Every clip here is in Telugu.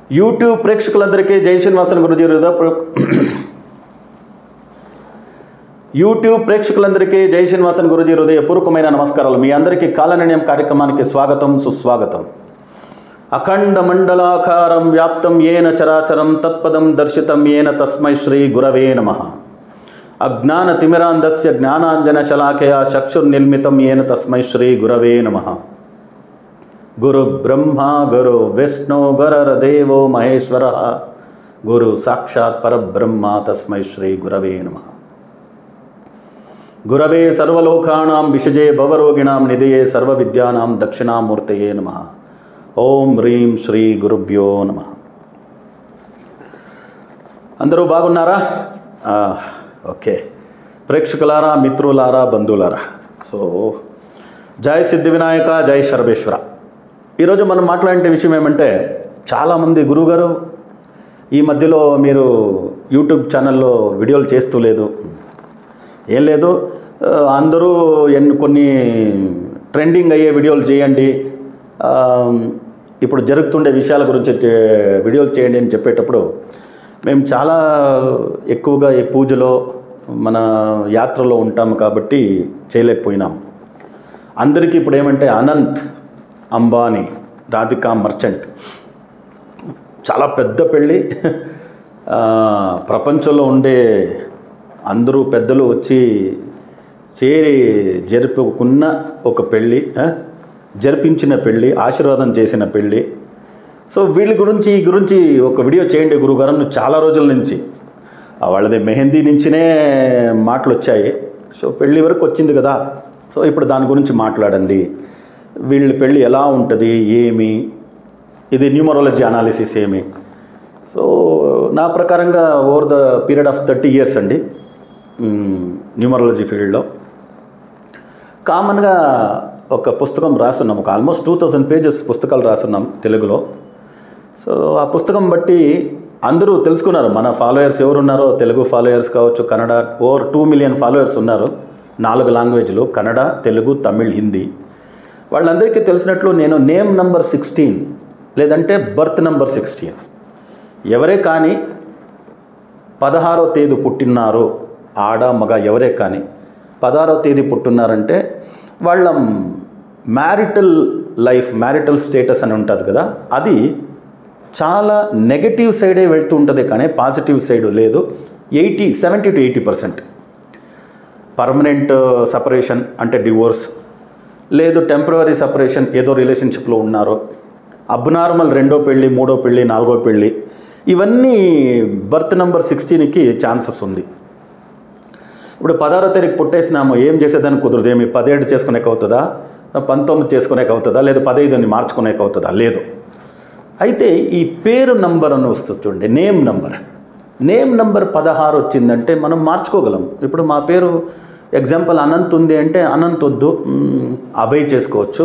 యూట్యూబ్ ప్రేక్షకులందరికీ జై శ్రీనివాసన్ గురుజీ హృదయపూర్వకమైన నమస్కారాలు. మీ అందరికీ కాలనిర్ణయం కార్యక్రమానికి స్వాగతం, సుస్వాగతం. అఖండ మండలాకారం వ్యాప్తం ఏన చరాచరం తత్పదం దర్శితం ఏన తస్మై శ్రీ గురవే నమః. అజ్ఞాన తిమిరాంధస్య జ్ఞానాంజన శలాకయా చక్షుర్నిర్మితం ఏన తస్మై శ్రీ గురవే నమః. గురు బ్రహ్మ గురు విష్ణు గురుర్దేవో మహేశ్వర గురు సాక్షాత్ పరబ్రహ్మ తస్మై శ్రీ గురవే నమః. గురవే సర్వలోకానాం విషజే భవరోగిణాం నిధయే సర్వవిద్యానాం దక్షిణామూర్తయే నమః. ఓం హ్రీం శ్రీ గురుభ్యో నమః. అందరూ బాగున్నారా? ఓకే. ప్రేక్షకులారా, మిత్రులారా, బంధువులారా, సో జై సిద్ధి వినాయక, జై సర్వేశ్వర. ఈరోజు మనం మాట్లాడే విషయం ఏమంటే, చాలామంది గురువుగారు ఈ మధ్యలో మీరు యూట్యూబ్ ఛానల్లో వీడియోలు చేస్తూ లేదు, ఏం లేదు, అందరూ కొన్ని ట్రెండింగ్ అయ్యే వీడియోలు చేయండి, ఇప్పుడు జరుగుతుండే విషయాల గురించి వీడియోలు చేయండి అని చెప్పేటప్పుడు మేము చాలా ఎక్కువగా ఈ పూజలో మన యాత్రలో ఉంటాము కాబట్టి చేయలేకపోయినాం. అందరికీ ఇప్పుడు ఏమంటే అనంత్ అంబానీ, రాధికా మర్చెంట్ చాలా పెద్ద పెళ్ళి, ప్రపంచంలో ఉండే అందరూ పెద్దలు వచ్చి చేరి జరుపుకున్న ఒక పెళ్ళి, జరిపించిన పెళ్ళి, ఆశీర్వాదం చేసిన పెళ్ళి. సో వీళ్ళ గురించి ఒక వీడియో చేయండి గురుగారు. చాలా రోజుల నుంచి వాళ్ళది మెహందీ నుంచినే మాటలు వచ్చాయి. సో పెళ్ళి వరకు వచ్చింది కదా, సో ఇప్పుడు దాని గురించి మాట్లాడండి. వీళ్ళ పెళ్ళి ఎలా ఉంటుంది, ఏమి, ఇది న్యూమరాలజీ అనాలిసిస్ ఏమి. సో నా ప్రకారంగా over the period of 30 years అండి న్యూమరాలజీ ఫీల్డ్లో కామన్గా ఒక పుస్తకం రాస్తున్నాం, ఒక ఆల్మోస్ట్ 2000 pages పుస్తకాలు రాస్తున్నాం తెలుగులో. సో ఆ పుస్తకం బట్టి అందరూ తెలుసుకున్నారు. మన ఫాలోయర్స్ ఎవరున్నారో, తెలుగు ఫాలోయర్స్ కావచ్చు, కన్నడ, ఓవర్ 2 million ఫాలోయర్స్ ఉన్నారు 4 లాంగ్వేజ్లు, కన్నడ, తెలుగు, తమిళ్, హిందీ. వాళ్ళందరికీ తెలిసినట్లు నేను నేమ్ నంబర్ 16 లేదంటే బర్త్ నంబర్ 16, ఎవరే కానీ 16వ తేదీ పుట్టినారో, ఆడ మగ ఎవరే కానీ 16వ తేదీ పుట్టున్నారంటే వాళ్ళ మ్యారిటల్ లైఫ్, మ్యారిటల్ స్టేటస్ అని ఉంటుంది కదా, అది చాలా నెగటివ్ సైడే వెళ్తూ ఉంటుంది కానీ పాజిటివ్ సైడ్ లేదు. 70 to 80% పర్మనెంట్ సపరేషన్ అంటే డివోర్స్, లేదు టెంపరరీ సపరేషన్, ఏదో రిలేషన్షిప్లో ఉన్నారో, అబ్నార్మల్ 2వ పెళ్ళి, 3వ పెళ్ళి, 4వ పెళ్ళి, ఇవన్నీ బర్త్ నెంబర్ 16కి ఛాన్సెస్ ఉంది. ఇప్పుడు 16వ తారీఖు పుట్టేసినాము, ఏం చేసేదానికి కుదరదు. ఏమి 17 చేసుకునేకి అవుతుందా, 19 చేసుకునేకి అవుతుందా, లేదు 15 మార్చుకునేకి అవుతుందా? లేదు. అయితే ఈ పేరు నంబర్ అని వస్తుంది చూడండి, నేమ్ నంబర్ 16 వచ్చిందంటే మనం మార్చుకోగలం. ఇప్పుడు మా పేరు ఎగ్జాంపుల్ అనంత్ ఉంది అంటే అనంత్ వద్దు, అభయ్ చేసుకోవచ్చు,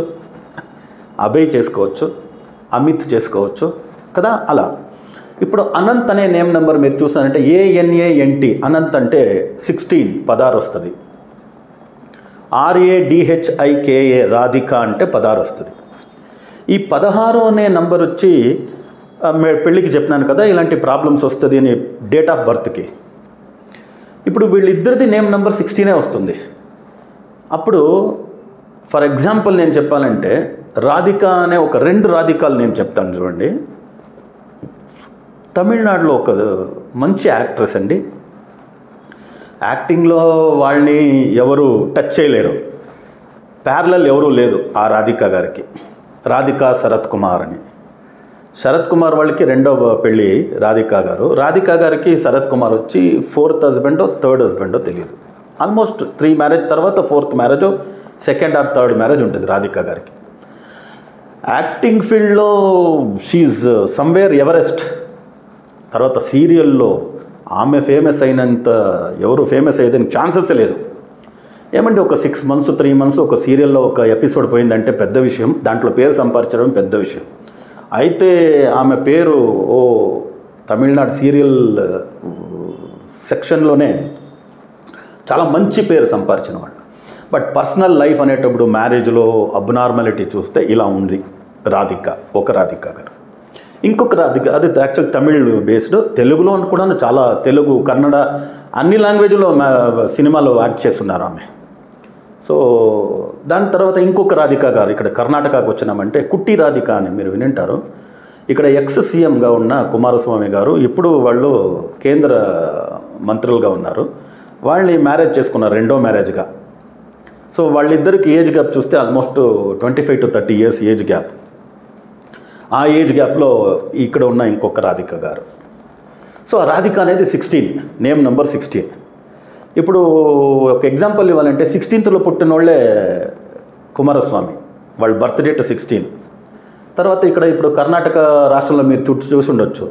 అమిత్ చేసుకోవచ్చు కదా. అలా ఇప్పుడు అనంత్ అనే నేమ్ నెంబర్ మీరు చూసారంటే ANANT, అనంత్ అంటే 16 వస్తుంది. RADHIKA రాధిక అంటే 16 వస్తుంది. ఈ 16 అనే నంబర్ వచ్చి పెళ్ళికి చెప్పినాను కదా, ఇలాంటి ప్రాబ్లమ్స్ వస్తుంది అని డేట్ ఆఫ్ బర్త్కి. ఇప్పుడు వీళ్ళిద్దరిది నేమ్ నెంబర్ 16 వస్తుంది. అప్పుడు ఫర్ ఎగ్జాంపుల్ నేను చెప్పాలంటే రాధిక అనే ఒక 2 రాధికాలు నేను చెప్తాను చూడండి. తమిళనాడులో ఒక మంచి యాక్ట్రెస్ అండి, యాక్టింగ్లో వాళ్ళని ఎవరు టచ్ చేయలేరు, ప్యారలల్ ఎవరూ లేదు ఆ రాధిక గారికి. రాధికా శరత్ కుమార్ అని. శరత్ కుమార్ వాళ్ళకి 2వ పెళ్ళి రాధికా గారికి శరత్ కుమార్ వచ్చి 4th హస్బెండో 3rd హస్బెండో తెలియదు. ఆల్మోస్ట్ 3 మ్యారేజ్ తర్వాత 4th marriage, 2nd or 3rd marriage ఉంటుంది రాధికా గారికి. యాక్టింగ్ ఫీల్డ్లో షీఈ్ సమ్వేర్ ఎవరెస్ట్. తర్వాత సీరియల్లో ఆమె ఫేమస్ అయినంత ఎవరు ఫేమస్ అయ్యేదానికి ఛాన్సెస్ లేదు. ఏమంటే ఒక 6 months 3 months ఒక సీరియల్లో ఒక ఎపిసోడ్ పోయిందంటే పెద్ద విషయం, దాంట్లో పేరు సంపాదించడం పెద్ద విషయం. అయితే ఆమె పేరు తమిళనాడు సీరియల్ సెక్షన్లోనే చాలా మంచి పేరు సంపాదించిన వాళ్ళు. బట్ పర్సనల్ లైఫ్ అనేటప్పుడు మ్యారేజ్లో అబ్నార్మాలిటీ చూస్తే ఇలా ఉంది రాధిక, ఒక రాధిక గారు. ఇంకొక రాధిక, అది యాక్చువల్ తమిళ్ బేస్డ్, తెలుగులో కూడా చాలా తెలుగు, కన్నడ అన్ని లాంగ్వేజ్లో సినిమాలో యాక్ట్ చేస్తున్నారు ఆమె. సో దాని తర్వాత ఇంకొక రాధిక గారు ఇక్కడ కర్ణాటకకు వచ్చినామంటే కుట్టి రాధిక అని మీరు వినింటారు. ఇక్కడ ఎక్స్ సీఎంగా ఉన్న కుమారస్వామి గారు ఇప్పుడు వాళ్ళు కేంద్ర మంత్రులుగా ఉన్నారు. వాళ్ళని మ్యారేజ్ చేసుకున్నారు, రెండో మ్యారేజ్గా. సో వాళ్ళిద్దరికి ఏజ్ గ్యాప్ చూస్తే almost 25 to 30 years age gap. ఆ ఏజ్ గ్యాప్లో ఇక్కడ ఉన్న ఇంకొక రాధిక గారు. సో ఆ రాధిక అనేది 16, నేమ్ నెంబర్ 16. ఇప్పుడు ఒక ఎగ్జాంపుల్ ఇవ్వాలంటే 16th పుట్టిన వాళ్ళే కుమారస్వామి, వాళ్ళ బర్త్ డేట్ 16. తర్వాత ఇక్కడ ఇప్పుడు కర్ణాటక రాష్ట్రంలో మీరు చూసి ఉండొచ్చు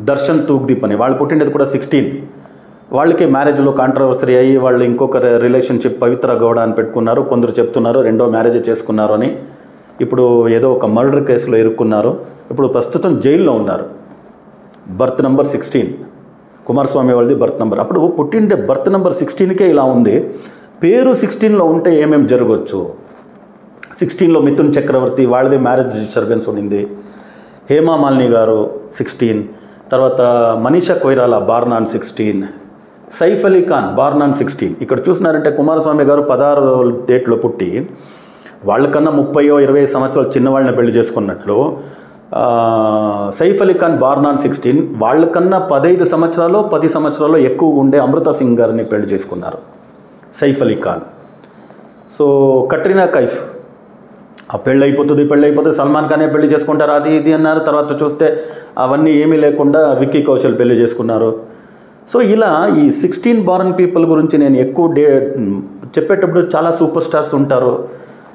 దర్శన్ తూగ్దీప్ అని, వాళ్ళు పుట్టినది కూడా 16. వాళ్ళకి మ్యారేజ్లో కాంట్రవర్సరీ అయ్యి వాళ్ళు ఇంకొక రిలేషన్షిప్ పవిత్ర గౌడ అని పెట్టుకున్నారు. కొందరు చెప్తున్నారు రెండో మ్యారేజ్ చేసుకున్నారు అని. ఇప్పుడు ఏదో ఒక మర్డర్ కేసులో ఇరుక్కున్నారు. ఇప్పుడు ప్రస్తుతం జైల్లో ఉన్నారు. బర్త్ నెంబర్ 16 కుమారస్వామి వాళ్ళది బర్త్ నెంబర్. అప్పుడు పుట్టిండే బర్త్ నెంబర్ 16కే ఇలా ఉంది. పేరు 16లో ఉంటే ఏమేమి జరగవచ్చు? 16లో మిథున్ చక్రవర్తి వాళ్ళది మ్యారేజ్ డిస్టర్బెన్స్ ఉండింది. హేమా మాలిని గారు 16, తర్వాత మనీషా కొయిరాలా బార్నాన్ 16, సైఫ్ అలీ ఖాన్ బార్నాన్ 16. ఇక్కడ చూసినారంటే కుమారస్వామి గారు 16 డేట్లో పుట్టి వాళ్ళకన్నా 30-20 సంవత్సరాలు చిన్నవాళ్ళని పెళ్లి చేసుకున్నట్లు, సైఫ్ అలీ ఖాన్ బార్నాన్ 16 వాళ్ళకన్నా 15 సంవత్సరాలు 10 సంవత్సరాలు ఎక్కువ ఉండే అమృతా సింగ్ గారిని పెళ్లి చేసుకున్నారు సైఫ్ అలీ ఖాన్. సో కట్రీనా కైఫ్ ఆ పెళ్ళి అయిపోతుంది సల్మాన్ ఖానే పెళ్లి చేసుకుంటారు అది ఇది అన్నారు. తర్వాత చూస్తే అవన్నీ ఏమీ లేకుండా విక్కీ కౌశల్ పెళ్లి చేసుకున్నారు. సో ఇలా ఈ 16 బార్న్ పీపుల్ గురించి నేను ఎక్కువ చెప్పేటప్పుడు చాలా సూపర్ స్టార్స్ ఉంటారు,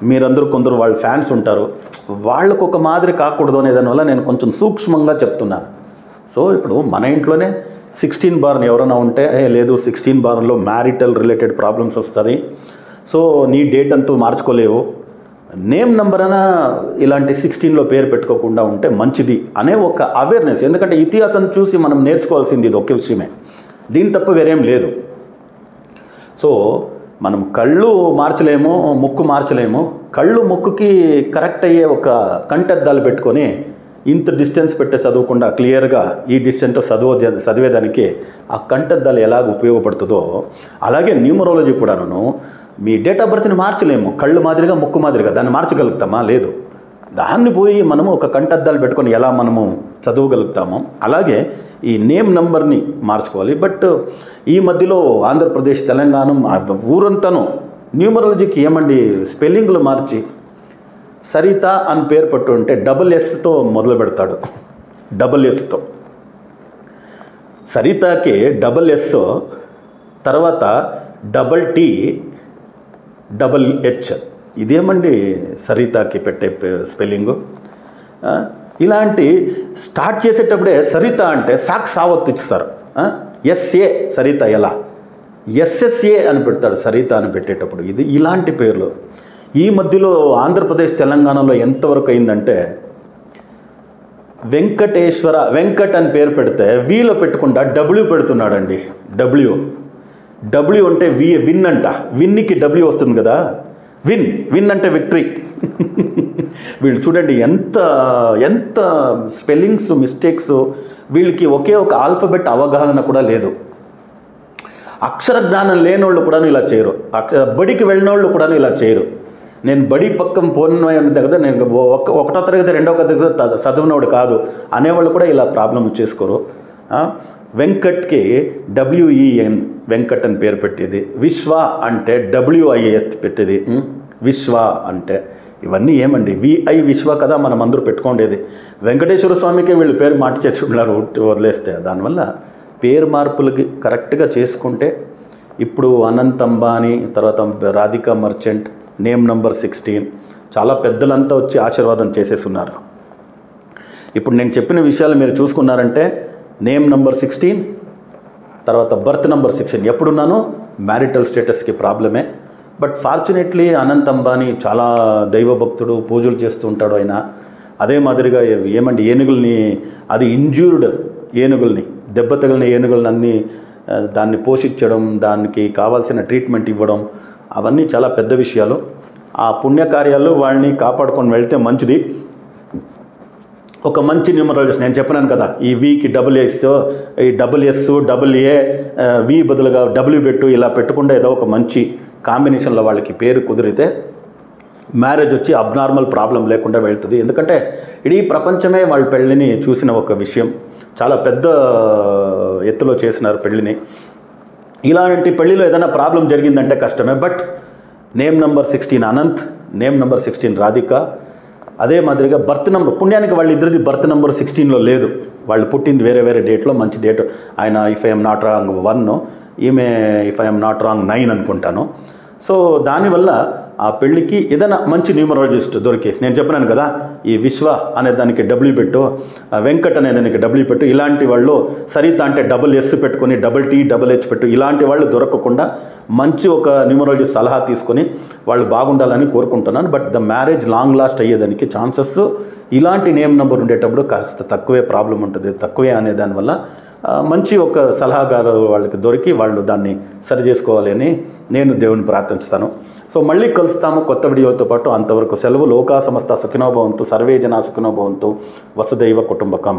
మీరందరూ కొందరు వాళ్ళ ఫ్యాన్స్ ఉంటారు, వాళ్ళకు ఒక మాదిరి కాకూడదు అనే దానివల్ల నేను కొంచెం సూక్ష్మంగా చెప్తున్నాను. సో ఇప్పుడు మన ఇంట్లోనే 16 బార్న్ ఎవరైనా ఉంటే లేదు 16 బార్న్లో మ్యారిటల్ రిలేటెడ్ ప్రాబ్లమ్స్ వస్తుంది, సో నీ డేట్ అంతా మార్చుకోలేవు, నేమ్ నెంబర్ అయినా ఇలాంటి 16లో పేరు పెట్టుకోకుండా ఉంటే మంచిది అనే ఒక అవేర్నెస్. ఎందుకంటే ఇతిహాసం చూసి మనం నేర్చుకోవాల్సింది ఇది ఒకే విషయమే, దీని తప్ప వేరేం లేదు. సో మనం కళ్ళు మార్చలేము, ముక్కు మార్చలేము. కళ్ళు ముక్కుకి కరెక్ట్ అయ్యే ఒక కంటద్దాలు పెట్టుకొని ఇంత డిస్టెన్స్ పెట్టి చదవకుండా క్లియర్గా ఈ డిస్టెన్స్ చదివేదానికి ఆ కంటద్దాలు ఎలాగ ఉపయోగపడుతుందో అలాగే న్యూమరాలజీ కూడాను మీ డేట్ ఆఫ్ బర్త్ని మార్చలేము. కళ్ళు మాదిరిగా ముక్కు మాదిరిగా దాన్ని మార్చగలుగుతామా? లేదు. దాన్ని పోయి మనము ఒక కంటద్దాలు పెట్టుకొని ఎలా మనము చదవగలుగుతామో అలాగే ఈ నేమ్ నెంబర్ని మార్చుకోవాలి. బట్ ఈ మధ్యలో ఆంధ్రప్రదేశ్, తెలంగాణ ఊరంతాను న్యూమరాలజీకి ఏమండి స్పెల్లింగ్లు మార్చి సరిత అని పేరు పట్టు ఉంటే SS మొదలు పెడతాడు. SS సరితకి SS, తర్వాత TTH. ఇదేమండి సరితకి పెట్టే స్పెల్లింగు? ఇలాంటి స్టార్ట్ చేసేటప్పుడే సరిత అంటే సావత్ ఇస్తారు. SA సరిత ఎలా SSA అని పెడతాడు సరిత అని పెట్టేటప్పుడు. ఇది ఇలాంటి పేర్లు ఈ మధ్యలో ఆంధ్రప్రదేశ్, తెలంగాణలో ఎంతవరకు అయిందంటే వెంకటేశ్వర వెంకట్ అని పేరు పెడితే వీలో పెట్టకుండా W పెడుతున్నాడండి. W అంటే విన్ అంట. విన్నికి W వస్తుంది కదా, విన్ అంటే విక్టరీ. వీళ్ళు చూడండి ఎంత స్పెల్లింగ్స్ మిస్టేక్స్. వీళ్ళకి ఒకే ఒక ఆల్ఫబెట్ అవగాహన కూడా లేదు. అక్షర జ్ఞానం లేనోళ్ళు కూడా ఇలా చేయరు. బడికి వెళ్ళిన వాళ్ళు కూడా ఇలా చేయరు. నేను బడి పక్కన పోయిన దగ్గర నేను 1వ తరగతి 2వ తరగతి చదివినోడు కాదు అనేవాళ్ళు కూడా ఇలా ప్రాబ్లం చేసుకోరు. వెంకట్కి WEN వెంకట్ అని పేరు పెట్టేది. విశ్వ అంటే WIS పెట్టేది. విశ్వ అంటే ఇవన్నీ ఏమండి VI విశ్వ కదా మనం అందరూ పెట్టుకోండేది. వెంకటేశ్వర స్వామికే వీళ్ళు పేరు మార్చి చేసుకుంటున్నారు వదిలేస్తే. దానివల్ల పేరు మార్పులకి కరెక్ట్గా చేసుకుంటే ఇప్పుడు అనంత్ అంబానీ, తర్వాత రాధికా మర్చెంట్, నేమ్ నెంబర్ 16 చాలా పెద్దలంతా వచ్చి ఆశీర్వాదం చేసేస్తున్నారు. ఇప్పుడు నేను చెప్పిన విషయాలు మీరు చూసుకున్నారంటే నేమ్ నెంబర్ 16, తర్వాత బర్త్ నెంబర్ 16 ఎప్పుడున్నానో మ్యారిటల్ స్టేటస్కి ప్రాబ్లమే. బట్ ఫార్చునేట్లీ అనంత్ అంబానీ చాలా దైవభక్తుడు, పూజలు చేస్తూ ఉంటాడు ఆయన. అదే మాదిరిగా ఏమండి ఏనుగుల్ని, అది ఇంజ్యూర్డ్ ఏనుగుల్ని, దెబ్బ తగిలిన ఏనుగులన్నీ దాన్ని పోషించడం, దానికి కావాల్సిన ట్రీట్మెంట్ ఇవ్వడం, అవన్నీ చాలా పెద్ద విషయాలు. ఆ పుణ్యకార్యాలు వాళ్ళని కాపాడుకొని వెళ్తే మంచిది. ఒక మంచి న్యూమరాలజిస్ట్, నేను చెప్పినాను కదా, ఈ వికి డబుల్ ఈ AA వి బదులుగా డబ్ల్యూ పెట్టు, ఇలా పెట్టకుండా ఏదో ఒక మంచి కాంబినేషన్లో వాళ్ళకి పేరు కుదిరితే మ్యారేజ్ వచ్చి అబ్నార్మల్ ప్రాబ్లం లేకుండా వెళ్తుంది. ఎందుకంటే ఇడీ ప్రపంచమే వాళ్ళ పెళ్ళిని చూసిన ఒక విషయం. చాలా పెద్ద ఎత్తులో చేసినారు పెళ్ళిని. ఇలాంటి పెళ్ళిలో ఏదైనా ప్రాబ్లం జరిగిందంటే కష్టమే. But name number 16 Anant, name number 16 Radhika, అదే మాదిరిగా బర్త్ నెంబర్, పుణ్యానికి వాళ్ళిద్దరిది బర్త్ నెంబర్ 16లో లేదు. వాళ్ళు పుట్టింది వేరే వేరే డేట్లో, మంచి డేట్. ఆయన ఇఫ్ ఐఎమ్ నాట్ రాంగ్ 1, ఈమె ఇఫ్ ఐఎమ్ నాట్ రాంగ్ 9 అనుకుంటాను. సో దానివల్ల ఆ పెళ్ళికి ఏదైనా మంచి న్యూమరాలజిస్ట్ దొరికి, నేను చెప్పినాను కదా, ఈ విశ్వ అనే దానికి డబ్ల్యూ పెట్టు, వెంకట్ అనే దానికి డబ్ల్యూ పెట్టు, ఇలాంటి వాళ్ళు, సరిత అంటే SS పెట్టుకొని THH పెట్టు, ఇలాంటి వాళ్ళు దొరకకుండా మంచి ఒక న్యూమరాలజిస్ట్ సలహా తీసుకొని వాళ్ళు బాగుండాలని కోరుకుంటున్నాను. But the marriage long last అయ్యేదానికి ఛాన్సెస్ ఇలాంటి నేమ్ నెంబర్ ఉండేటప్పుడు కాస్త తక్కువే ప్రాబ్లం ఉంటుంది, తక్కువే అనే దానివల్ల మంచి ఒక సలహాగారు వాళ్ళకి దొరికి వాళ్ళు దాన్ని సరి చేసుకోవాలి అని నేను దేవుని ప్రార్థిస్తాను. సో మళ్ళీ కలుస్తాము కొత్త వీడియోతో పాటు. అంతవరకు సెలవు. లోకా సమస్త సుఖినో భవంతు, సర్వే జనా సుఖినో భవంతు, వసుదైవ కుటుంబకం.